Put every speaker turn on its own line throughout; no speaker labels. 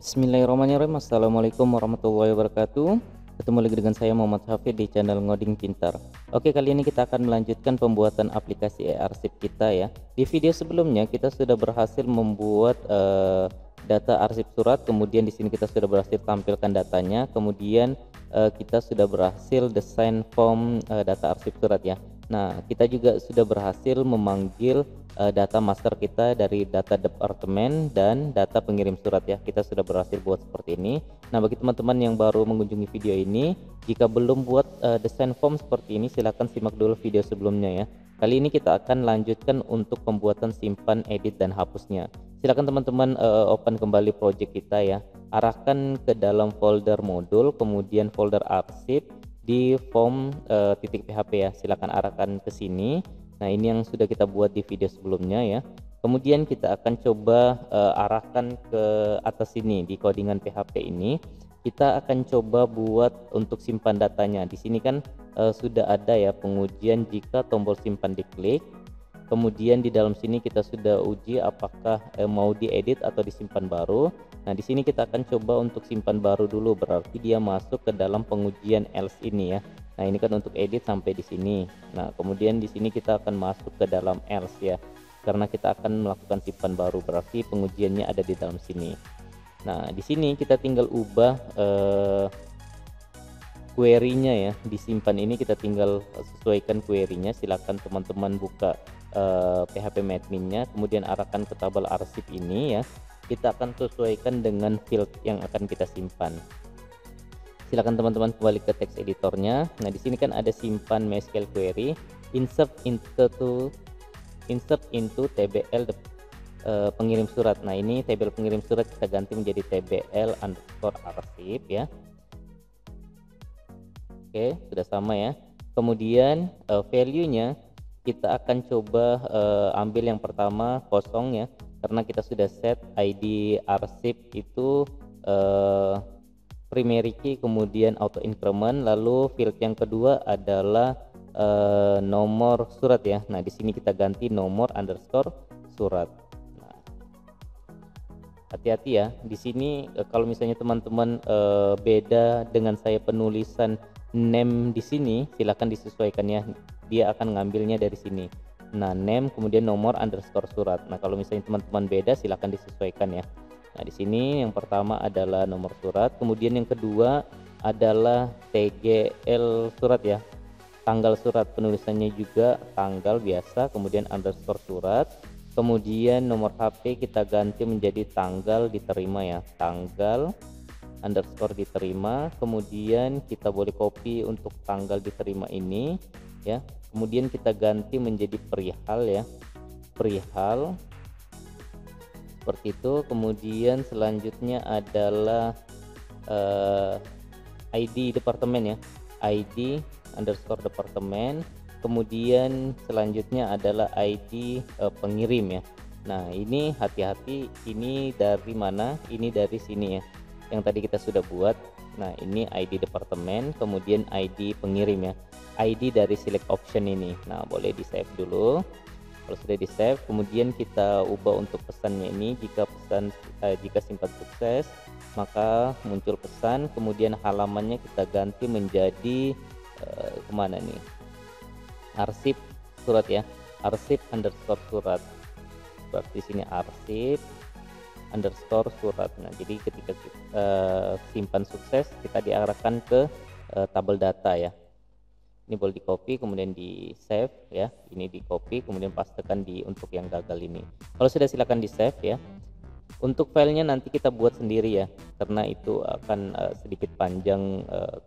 Bismillahirrahmanirrahim. Assalamualaikum warahmatullahi wabarakatuh. Ketemu lagi dengan saya Muhammad Hafid di channel Ngoding Pintar. Oke, kali ini kita akan melanjutkan pembuatan aplikasi e-arsip kita ya. Di video sebelumnya kita sudah berhasil membuat data arsip surat, kemudian di sini kita sudah berhasil tampilkan datanya, kemudian kita sudah berhasil desain form data arsip surat ya. Nah, kita juga sudah berhasil memanggil data master kita dari data departemen dan data pengirim surat ya. Kita sudah berhasil buat seperti ini. Nah, bagi teman-teman yang baru mengunjungi video ini, jika belum buat desain form seperti ini, silahkan simak dulu video sebelumnya ya. Kali ini kita akan lanjutkan untuk pembuatan simpan, edit, dan hapusnya. Silahkan teman-teman open kembali project kita ya. Arahkan ke dalam folder modul, kemudian folder arsip di form .php ya. Silahkan arahkan ke sini. Nah, ini yang sudah kita buat di video sebelumnya ya. Kemudian kita akan coba arahkan ke atas sini di codingan PHP ini. Kita akan coba buat untuk simpan datanya. Di sini kan sudah ada ya pengujian jika tombol simpan diklik. Kemudian di dalam sini kita sudah uji apakah mau diedit atau disimpan baru. Nah, di sini kita akan coba untuk simpan baru dulu, berarti dia masuk ke dalam pengujian else ini ya. Nah, ini kan untuk edit sampai di sini. Nah, kemudian di sini kita akan masuk ke dalam else ya. Karena kita akan melakukan simpan baru, berarti pengujiannya ada di dalam sini. Nah, di sini kita tinggal ubah query-nya ya. Disimpan ini kita tinggal sesuaikan query-nya. Silakan teman-teman buka PHP admin-nya, kemudian arahkan ke tabel arsip ini ya. Kita akan sesuaikan dengan field yang akan kita simpan. Silakan teman-teman kembali ke text editornya. Nah, di sini kan ada simpan MySQL query, insert into tbl pengirim surat. Nah, ini table pengirim surat kita ganti menjadi tbl_arsip ya. Oke, sudah sama ya. Kemudian value-nya kita akan coba ambil yang pertama kosong ya, karena kita sudah set ID arsip itu primary key, kemudian auto increment, lalu field yang kedua adalah nomor surat ya. Nah, di sini kita ganti nomor underscore surat. Nah, hati-hati ya di sini kalau misalnya teman-teman beda dengan saya penulisan name di sini, silahkan disesuaikan ya. Dia akan ngambilnya dari sini. Nah, name kemudian nomor underscore surat. Nah, kalau misalnya teman-teman beda, silahkan disesuaikan ya. Nah, di sini yang pertama adalah nomor surat, kemudian yang kedua adalah tgl surat ya. Tanggal surat, penulisannya juga tanggal biasa, kemudian underscore surat. Kemudian nomor HP kita ganti menjadi tanggal diterima ya. Tanggal underscore diterima, kemudian kita boleh copy untuk tanggal diterima ini ya. Kemudian kita ganti menjadi perihal ya, perihal seperti itu. Kemudian selanjutnya adalah ID departemen ya, ID underscore departemen. Kemudian selanjutnya adalah ID pengirim ya. Nah, ini hati-hati, ini dari mana? Ini dari sini ya, yang tadi kita sudah buat. Nah, ini ID departemen, kemudian ID pengirim ya, ID dari select option ini. Nah, boleh di save dulu. Kalau sudah di save, kemudian kita ubah untuk pesannya ini. Jika simpan sukses, maka muncul pesan. Kemudian halamannya kita ganti menjadi kemana nih, arsip surat ya, arsip underscore surat. Berarti sini arsip underscore surat. Nah, jadi ketika simpan sukses, kita diarahkan ke tabel data ya. Ini boleh di copy kemudian di save ya. Ini di copy kemudian pastekan di untuk yang gagal ini. Kalau sudah, silakan di save ya. Untuk filenya nanti kita buat sendiri ya, karena itu akan sedikit panjang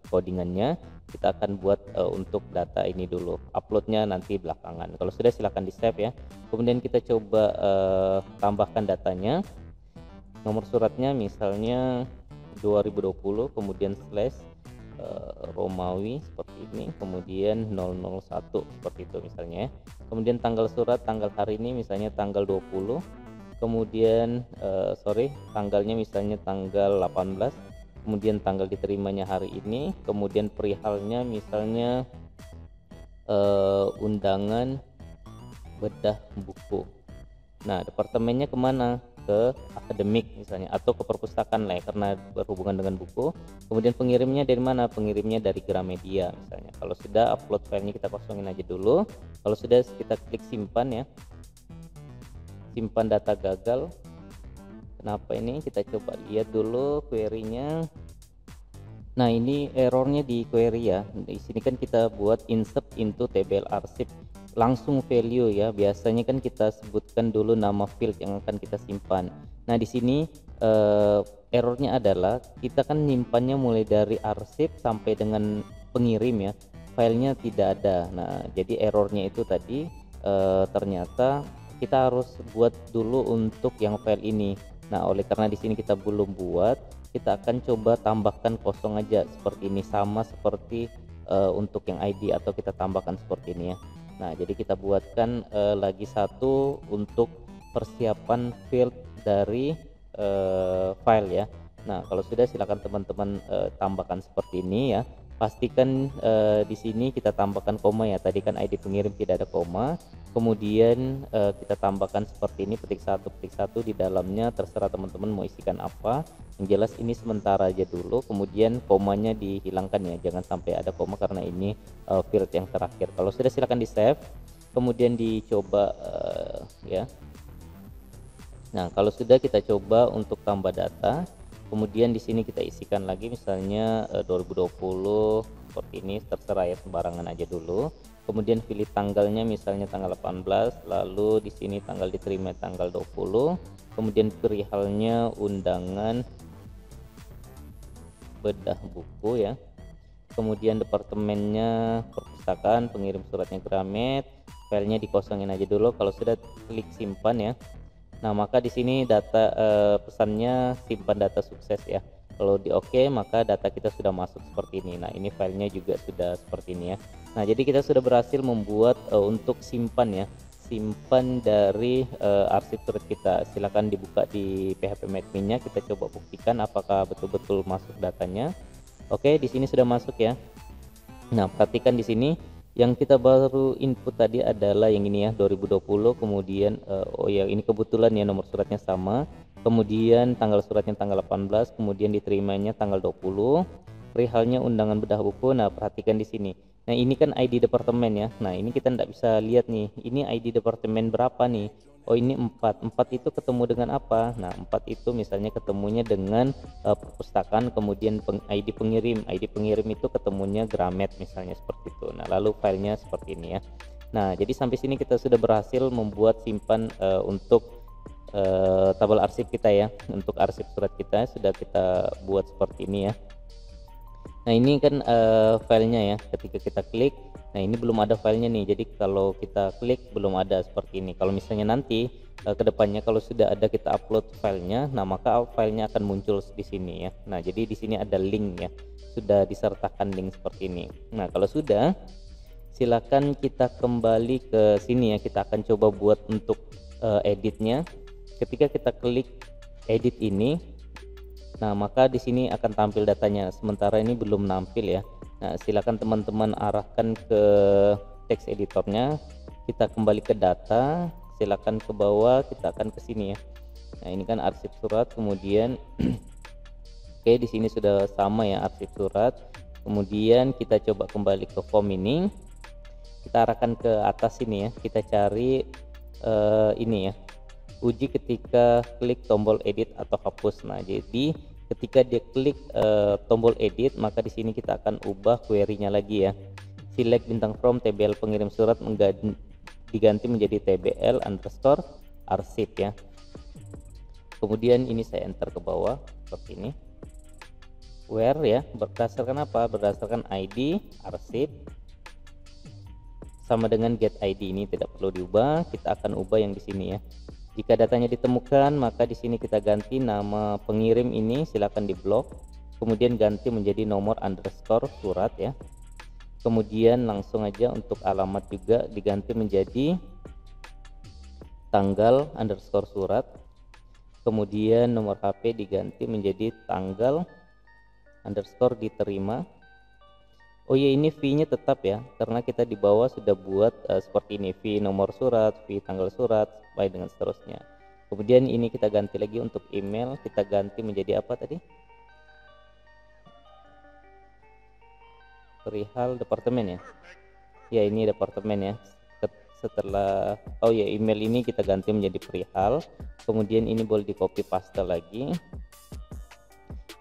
codingannya. Kita akan buat untuk data ini dulu, uploadnya nanti belakangan. Kalau sudah, silakan di save ya. Kemudian kita coba tambahkan datanya. Nomor suratnya misalnya 2020, kemudian slash Romawi seperti ini, kemudian 001 seperti itu misalnya ya. Kemudian tanggal surat, tanggal hari ini misalnya tanggal 20, kemudian tanggalnya misalnya tanggal 18, kemudian tanggal diterimanya hari ini, kemudian perihalnya misalnya undangan bedah buku. Nah, departemennya kemana? ke akademik misalnya atau ke perpustakaan lah ya, karena berhubungan dengan buku. Kemudian pengirimnya dari mana? Pengirimnya dari Gramedia misalnya. Kalau sudah, upload filenya kita kosongin aja dulu. Kalau sudah, kita klik simpan ya, simpan data gagal. Kenapa ini? Kita coba lihat dulu query-nya. Nah, ini errornya di query ya. Di sini kan kita buat insert into table arsip, langsung value ya. Biasanya kan kita sebutkan dulu nama field yang akan kita simpan. Nah, di sini errornya adalah kita kan nyimpannya mulai dari arsip sampai dengan pengirim ya. Filenya tidak ada. Nah, jadi errornya itu tadi ternyata kita harus buat dulu untuk yang file ini. Nah, oleh karena di sini kita belum buat, kita akan coba tambahkan kosong aja seperti ini, sama seperti untuk yang ID, atau kita tambahkan seperti ini ya. Nah, jadi kita buatkan lagi satu untuk persiapan field dari file ya. Nah, kalau sudah, silakan teman-teman tambahkan seperti ini ya. Pastikan di sini kita tambahkan koma ya. Tadi kan ID pengirim tidak ada koma. Kemudian kita tambahkan seperti ini, petik satu di dalamnya, terserah teman-teman mau isikan apa. Yang jelas ini sementara aja dulu, kemudian komanya dihilangkan ya, jangan sampai ada koma karena ini field yang terakhir. Kalau sudah, silakan di save, kemudian dicoba ya. Nah, kalau sudah, kita coba untuk tambah data. Kemudian di sini kita isikan lagi misalnya 2020 seperti ini, terserah ya, sembarangan aja dulu. Kemudian pilih tanggalnya misalnya tanggal 18, lalu di sini tanggal diterima tanggal 20. Kemudian perihalnya undangan bedah buku ya. Kemudian departemennya perpustakaan, pengirim suratnya Gramet. Filenya dikosongin aja dulu. Kalau sudah, klik simpan ya. Nah, maka di sini data pesannya simpan data sukses ya. Kalau di oke, maka data kita sudah masuk seperti ini. Nah, ini filenya juga sudah seperti ini ya. Nah, jadi kita sudah berhasil membuat untuk simpan ya, simpan dari arsip surat kita. Silakan dibuka di PHP Admin-nya, kita coba buktikan apakah betul-betul masuk datanya. Oke, di sini sudah masuk ya. Nah, perhatikan di sini yang kita baru input tadi adalah yang ini ya, 2020. Kemudian oh ya, ini kebetulan ya, nomor suratnya sama. Kemudian tanggal suratnya tanggal 18, kemudian diterimanya tanggal 20. Perihalnya undangan bedah buku. Nah, perhatikan di sini. Nah, ini kan ID departemen ya. Nah, ini kita tidak bisa lihat nih, ini ID departemen berapa nih. Oh, ini 4 itu ketemu dengan apa? Nah, 4 itu misalnya ketemunya dengan perpustakaan, kemudian ID pengirim itu ketemunya Gramet misalnya, seperti itu. Nah, lalu filenya seperti ini ya. Nah, jadi sampai sini kita sudah berhasil membuat simpan untuk tabel arsip kita ya. Untuk arsip surat kita sudah kita buat seperti ini ya. Nah, ini kan filenya ya, ketika kita klik, nah ini belum ada filenya nih, jadi kalau kita klik belum ada seperti ini. Kalau misalnya nanti kedepannya kalau sudah ada, kita upload filenya, nah maka filenya akan muncul di sini ya. Nah, jadi di sini ada link ya, sudah disertakan link seperti ini. Nah, kalau sudah, silakan kita kembali ke sini ya, kita akan coba buat untuk editnya. Ketika kita klik edit ini, nah maka di sini akan tampil datanya, sementara ini belum nampil ya. Nah, silakan teman-teman arahkan ke text editornya, kita kembali ke data, silakan ke bawah, kita akan ke sini ya. Nah, ini kan arsip surat, kemudian oke, di sini sudah sama ya, arsip surat. Kemudian kita coba kembali ke form ini, kita arahkan ke atas sini ya, kita cari ini ya, uji ketika klik tombol edit atau hapus. Nah, jadi ketika dia klik tombol edit, maka di sini kita akan ubah query-nya lagi ya. Select bintang from tbl pengirim surat diganti menjadi tbl underscore arsip ya. Kemudian ini saya enter ke bawah seperti ini. Where ya, berdasarkan apa? Berdasarkan ID arsip sama dengan get ID, ini tidak perlu diubah, kita akan ubah yang di sini ya. Jika datanya ditemukan, maka di sini kita ganti nama pengirim ini, silakan diblok, kemudian ganti menjadi nomor underscore surat ya. Kemudian langsung aja untuk alamat juga diganti menjadi tanggal underscore surat. Kemudian nomor HP diganti menjadi tanggal underscore diterima. Oh ya, ini fee-nya tetap ya, karena kita di bawah sudah buat seperti ini, fee nomor surat, fee tanggal surat, sampai dengan seterusnya. Kemudian ini kita ganti lagi untuk email, kita ganti menjadi apa tadi? Perihal departemen ya. Ya, ini departemen ya. Setelah email ini kita ganti menjadi perihal. Kemudian ini boleh di copy paste lagi.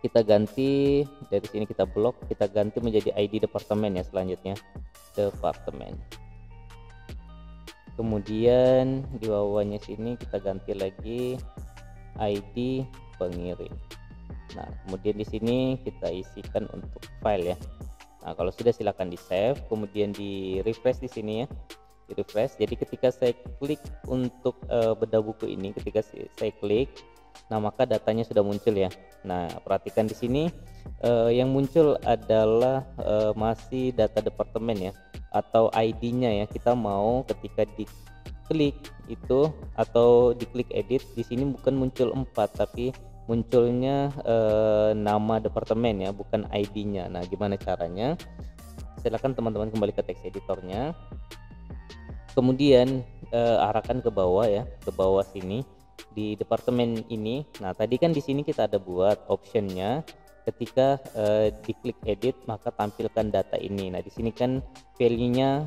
Kita ganti dari sini, kita blok, kita ganti menjadi ID departemen ya. Selanjutnya departemen. Kemudian di bawahnya sini kita ganti lagi ID pengirim. Nah, kemudian di sini kita isikan untuk file ya. Nah, kalau sudah silakan di save, kemudian di refresh di sini ya. Di refresh. Jadi ketika saya klik untuk bedah buku ini, ketika saya klik, nah maka datanya sudah muncul ya. Nah, perhatikan di sini yang muncul adalah masih data departemen ya, atau ID-nya ya. Kita mau ketika diklik itu atau diklik edit, di sini bukan muncul 4 tapi munculnya nama departemen ya, bukan ID-nya. Nah, gimana caranya? Silakan teman-teman kembali ke text editornya. Kemudian arahkan ke bawah ya, ke bawah sini di departemen ini. Nah, tadi kan di sini kita ada buat optionnya. Ketika diklik edit maka tampilkan data ini. Nah, di sini kan value-nya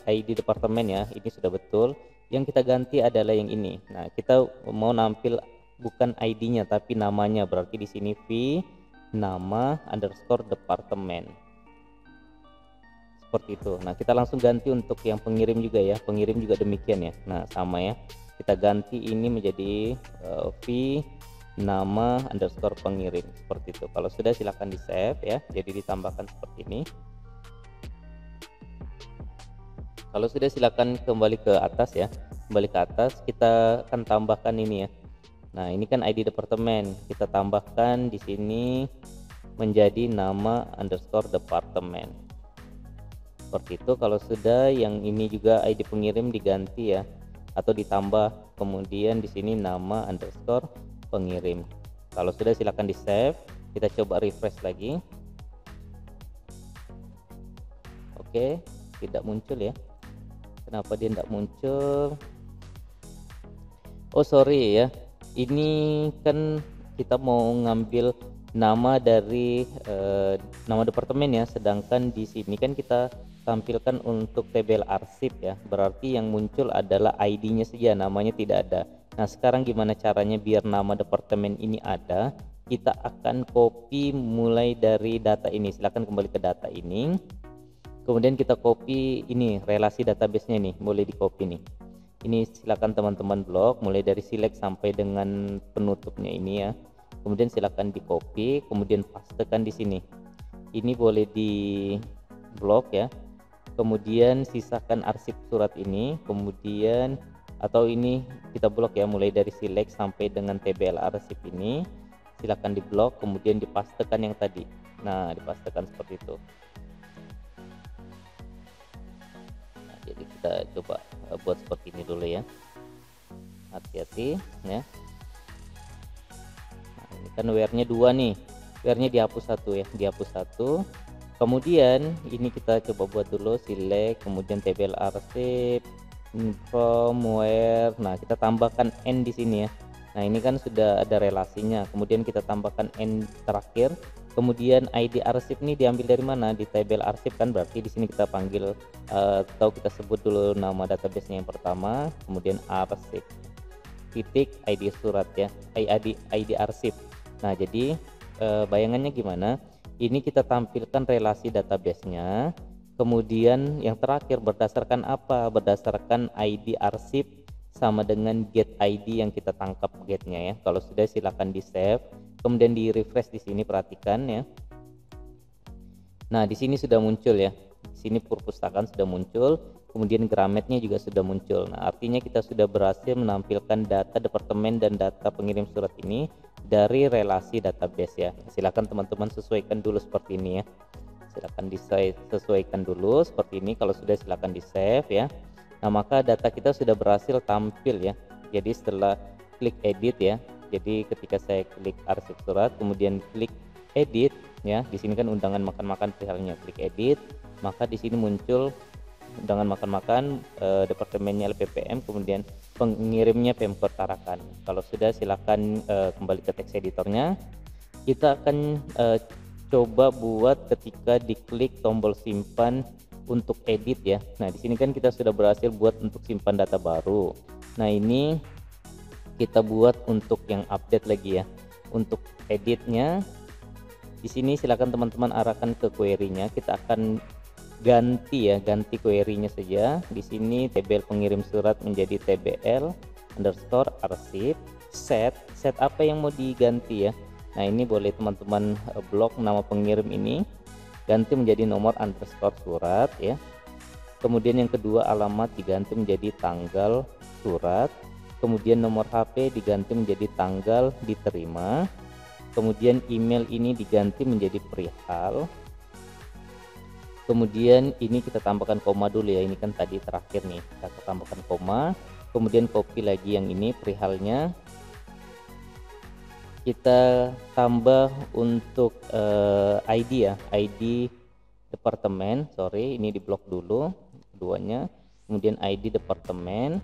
ID departemen ya, ini sudah betul. Yang kita ganti adalah yang ini. Nah, kita mau nampil bukan ID-nya tapi namanya, berarti di sini nama underscore departemen. Seperti itu. Nah, kita langsung ganti untuk yang pengirim juga ya. Pengirim juga demikian ya. Nah, sama ya. Kita ganti ini menjadi nama underscore pengirim, seperti itu. Kalau sudah silakan di save ya, jadi ditambahkan seperti ini. Kalau sudah silakan kembali ke atas ya, kembali ke atas, kita akan tambahkan ini ya. Nah, ini kan ID departemen, kita tambahkan di sini menjadi nama underscore departemen, seperti itu. Kalau sudah, yang ini juga ID pengirim diganti ya, atau ditambah, kemudian di sini nama underscore pengirim. Kalau sudah silakan di save, kita coba refresh lagi. Oke, tidak muncul ya. Kenapa dia tidak muncul? Oh sorry ya, ini kan kita mau ngambil nama dari nama departemen ya, sedangkan di sini kan kita tampilkan untuk tabel arsip ya, berarti yang muncul adalah ID-nya saja, namanya tidak ada. Nah, sekarang gimana caranya biar nama departemen ini ada? Kita akan copy mulai dari data ini. Silahkan kembali ke data ini. Kemudian kita copy ini, relasi database-nya nih, boleh di copy nih. Ini silakan teman-teman blok mulai dari select sampai dengan penutupnya ini ya. Kemudian silakan di copy, kemudian pastekan di sini. Ini boleh di blok ya. Kemudian sisakan arsip surat ini, kemudian atau ini kita blok ya, mulai dari select sampai dengan tbl arsip ini silakan di blok, kemudian dipastekan yang tadi. Nah, dipastekan seperti itu. Nah, jadi kita coba buat seperti ini dulu ya, hati-hati ya. Nah, ini kan where-nya 2 nih, where-nya dihapus 1 ya, dihapus 1. Kemudian ini kita coba buat dulu select, kemudian tbl arsip from where. Nah, kita tambahkan n di sini ya. Nah, ini kan sudah ada relasinya, kemudian kita tambahkan n terakhir. Kemudian ID arsip ini diambil dari mana? Di tabel arsip kan, berarti di sini kita panggil atau kita sebut dulu nama database-nya yang pertama, kemudian arsip titik ID surat ya, ID arsip. Nah, jadi bayangannya gimana? Ini kita tampilkan relasi database-nya. Kemudian yang terakhir berdasarkan apa? Berdasarkan ID arsip sama dengan get ID yang kita tangkap getnya ya. Kalau sudah silakan di save, kemudian di refresh di sini, perhatikan ya. Nah, di sini sudah muncul ya. Di sini perpustakaan sudah muncul, kemudian grametnya juga sudah muncul. Nah, artinya kita sudah berhasil menampilkan data departemen dan data pengirim surat ini dari relasi database ya. Silakan teman-teman sesuaikan dulu seperti ini ya. Silakan disesuaikan dulu seperti ini. Kalau sudah silakan di save ya. Nah, maka data kita sudah berhasil tampil ya. Jadi setelah klik edit ya, jadi ketika saya klik arsip surat kemudian klik edit ya, di sini kan undangan makan-makan perihalnya, klik edit, maka di sini muncul undangan makan-makan, departemennya LPPM, kemudian pengirimnya Pemkot Tarakan. Kalau sudah silakan kembali ke teks editornya. Kita akan coba buat ketika diklik tombol simpan untuk edit ya. Nah, di sini kan kita sudah berhasil buat untuk simpan data baru. Nah, ini kita buat untuk yang update lagi ya. Untuk editnya di sini silakan teman-teman arahkan ke query-nya. Kita akan ganti query-nya saja. Di sini tabel pengirim surat menjadi tbl_arsip set apa yang mau diganti ya. Nah, ini boleh teman-teman blok nama pengirim ini ganti menjadi nomor underscore surat ya. Kemudian yang kedua, alamat diganti menjadi tanggal surat. Kemudian nomor HP diganti menjadi tanggal diterima. Kemudian email ini diganti menjadi perihal. Kemudian ini kita tambahkan koma dulu ya, ini kan tadi terakhir nih, kita tambahkan koma. Kemudian copy lagi yang ini perihalnya, kita tambah untuk ID ya, ID departemen, ini di blok dulu keduanya. Kemudian ID departemen,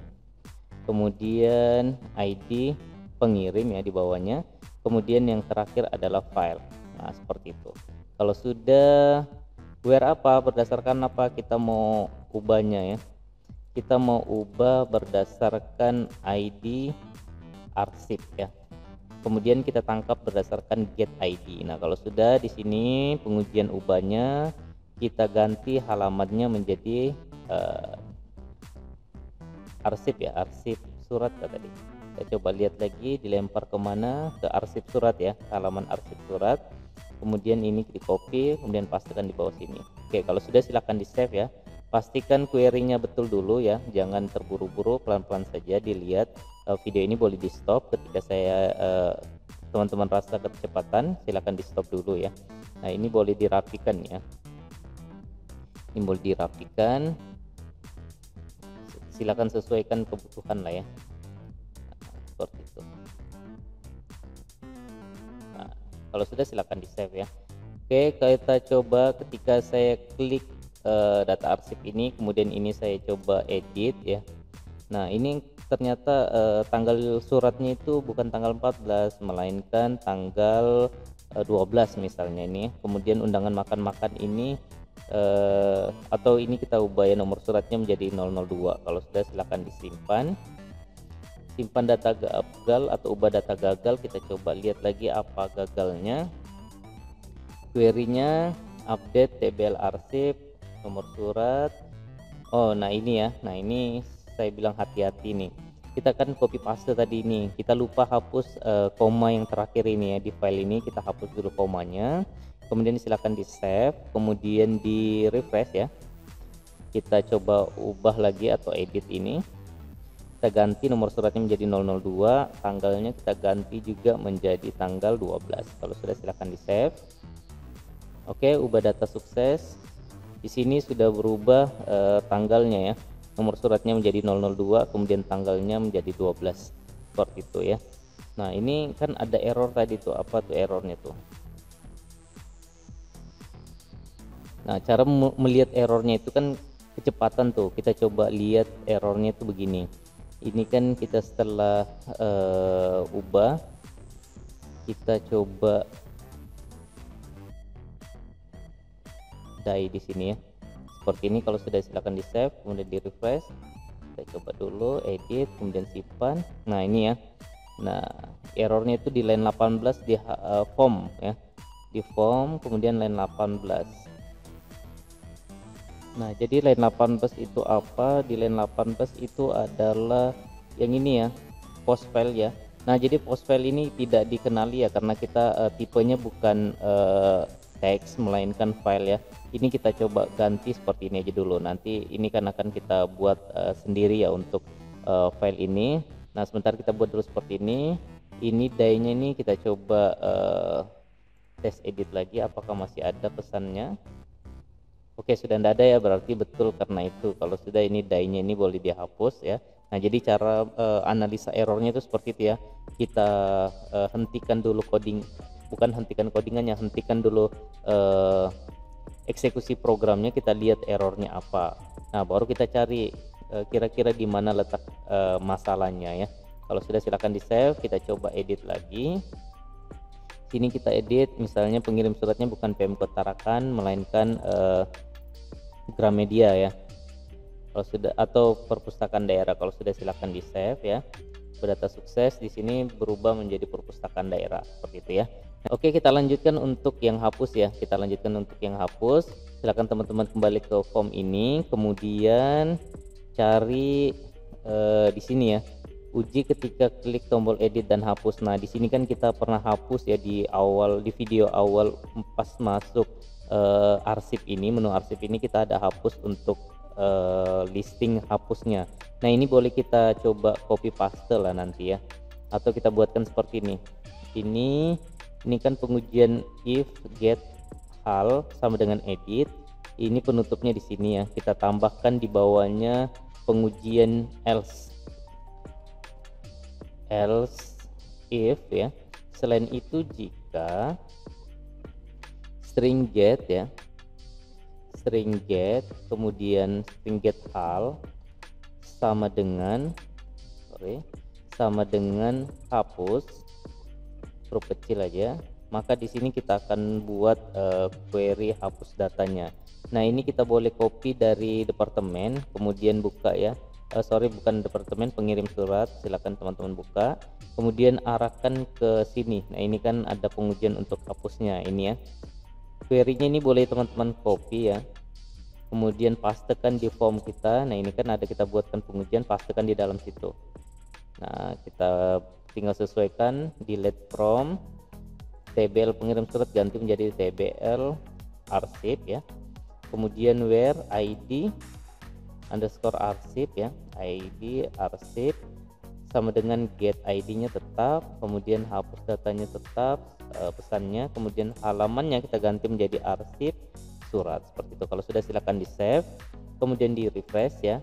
kemudian ID pengirim ya di bawahnya. Kemudian yang terakhir adalah file. Nah, seperti itu. Kalau sudah, where apa, berdasarkan apa kita mau ubahnya ya. Kita mau ubah berdasarkan ID arsip ya. Kemudian kita tangkap berdasarkan get ID. Nah, kalau sudah di sini pengujian ubahnya, kita ganti halamannya menjadi arsip ya, arsip surat tadi. Kita coba lihat lagi, dilempar kemana, ke arsip surat ya, halaman arsip surat. Kemudian ini di copy, kemudian pastikan di bawah sini. Oke, kalau sudah silahkan di save ya. Pastikan query-nya betul dulu ya, jangan terburu-buru, pelan-pelan saja dilihat. Video ini boleh di stop ketika saya teman-teman rasa kecepatan, silahkan di stop dulu ya. Nah, ini boleh dirapikan ya, ini boleh dirapikan, silahkan sesuaikan kebutuhan lah ya. Seperti itu. Nah, kalau sudah silakan di save ya. Oke, kita coba ketika saya klik data arsip ini, kemudian ini saya coba edit ya. Nah, ini ternyata tanggal suratnya itu bukan tanggal 14 melainkan tanggal 12 misalnya ini. Kemudian undangan makan-makan ini atau ini kita ubah ya, nomor suratnya menjadi 002. Kalau sudah silakan disimpan. Simpan data gagal atau ubah data gagal. Kita coba lihat lagi apa gagalnya. Query-nya update tbl arsip nomor surat. Oh, nah ini ya, nah ini saya bilang hati-hati nih, kita kan copy paste tadi ini, kita lupa hapus koma yang terakhir ini ya. Di file ini kita hapus dulu komanya, kemudian silakan di save, kemudian di refresh ya. Kita coba ubah lagi atau edit ini, kita ganti nomor suratnya menjadi 002, tanggalnya kita ganti juga menjadi tanggal 12. Kalau sudah silahkan di save. Oke, ubah data sukses. Di sini sudah berubah tanggalnya ya, nomor suratnya menjadi 002, kemudian tanggalnya menjadi 12, seperti itu ya. Nah, ini kan ada error tadi tuh, apa tuh errornya tuh. Nah, cara melihat errornya itu kan kecepatan tuh, kita coba lihat errornya itu begini. Ini kan kita setelah ubah, kita coba di sini ya, seperti ini. Kalau sudah silakan di save, kemudian di refresh. Kita coba dulu edit, kemudian simpan. Nah, ini ya, nah errornya itu di line 18 di form ya, di form, kemudian line 18. Nah, jadi line 18 itu apa? Di line 18 itu adalah yang ini ya, post file ya. Nah, jadi post file ini tidak dikenali ya, karena kita tipenya bukan teks melainkan file ya. Ini kita coba ganti seperti ini aja dulu, nanti ini kan akan kita buat sendiri ya untuk file ini. Nah, sebentar kita buat dulu seperti ini. Ini die-nya ini kita coba tes edit lagi, apakah masih ada pesannya. Oke, sudah tidak ada ya, berarti betul. Karena itu kalau sudah, ini die-nya ini boleh dihapus ya. Nah, jadi cara analisa errornya itu seperti itu ya. Kita hentikan dulu coding, bukan hentikan codingannya, hentikan dulu eksekusi programnya, kita lihat errornya apa. Nah, baru kita cari kira-kira di mana letak masalahnya ya. Kalau sudah silakan di save, kita coba edit lagi. Sini kita edit, misalnya pengirim suratnya bukan Pemkot Tarakan melainkan Gramedia ya. Kalau sudah, atau perpustakaan daerah, kalau sudah silakan di save ya. Berdata sukses di sini berubah menjadi perpustakaan daerah seperti itu ya. Oke, kita lanjutkan untuk yang hapus ya. Kita lanjutkan untuk yang hapus. Silakan teman-teman kembali ke form ini, kemudian cari di sini ya. Uji ketika klik tombol edit dan hapus. Nah, di sini kan kita pernah hapus ya di awal, di video awal pas masuk arsip ini, menu arsip ini kita ada hapus untuk listing hapusnya. Nah, ini boleh kita coba copy paste lah nanti ya, atau kita buatkan seperti ini. Ini kan pengujian if get hal sama dengan edit. Ini penutupnya di sini ya, kita tambahkan di bawahnya pengujian else if ya. Selain itu jika string get ya, string get kemudian string get hal sama dengan hapus huruf kecil aja, maka di sini kita akan buat query hapus datanya. Nah, ini kita boleh copy dari departemen, kemudian buka ya, bukan departemen, pengirim surat, silakan teman-teman buka, kemudian arahkan ke sini. Nah, ini kan ada pengujian untuk hapusnya ini ya. Query-nya ini boleh teman-teman copy ya, kemudian pastekan di form kita. Nah, ini kan ada kita buatkan pengujian, pastekan di dalam situ. Nah, kita tinggal sesuaikan, delete from tbl pengirim surat ganti menjadi tbl arsip ya, kemudian where id underscore arsip ya, id arsip sama dengan get id-nya tetap, kemudian hapus datanya tetap, pesannya, kemudian halamannya kita ganti menjadi arsip surat seperti itu. Kalau sudah silakan di save, kemudian di refresh ya.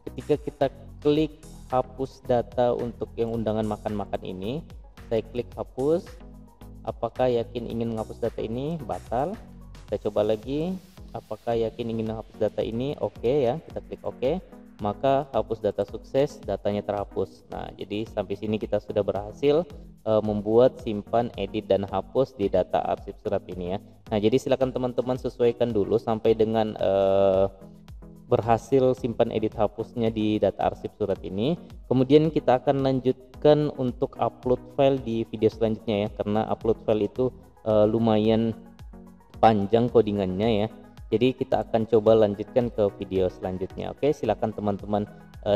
Ketika kita klik hapus data untuk yang undangan makan-makan ini, saya klik hapus. Apakah yakin ingin menghapus data ini? Batal. Kita coba lagi. Apakah yakin ingin menghapus data ini? Oke ya, kita klik oke. Maka hapus data sukses, datanya terhapus. Nah, jadi sampai sini kita sudah berhasil membuat, simpan, edit dan hapus di data arsip surat ini ya. Nah, jadi silakan teman-teman sesuaikan dulu sampai dengan berhasil simpan, edit, hapusnya di data arsip surat ini. Kemudian kita akan lanjutkan untuk upload file di video selanjutnya ya, karena upload file itu lumayan panjang codingannya ya. Jadi kita akan coba lanjutkan ke video selanjutnya. Oke, silakan teman-teman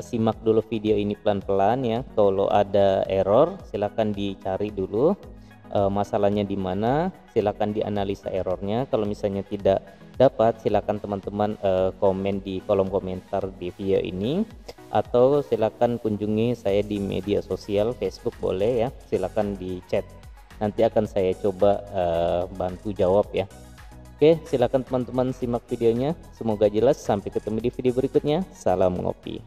simak dulu video ini pelan-pelan ya. Kalau ada error silakan dicari dulu masalahnya di mana, silakan dianalisa errornya. Kalau misalnya tidak dapat, silakan teman-teman komen di kolom komentar di video ini, atau silakan kunjungi saya di media sosial Facebook boleh ya, silakan di chat, nanti akan saya coba bantu jawab ya. Oke, silakan teman-teman simak videonya, semoga jelas. Sampai ketemu di video berikutnya. Salam ngopi.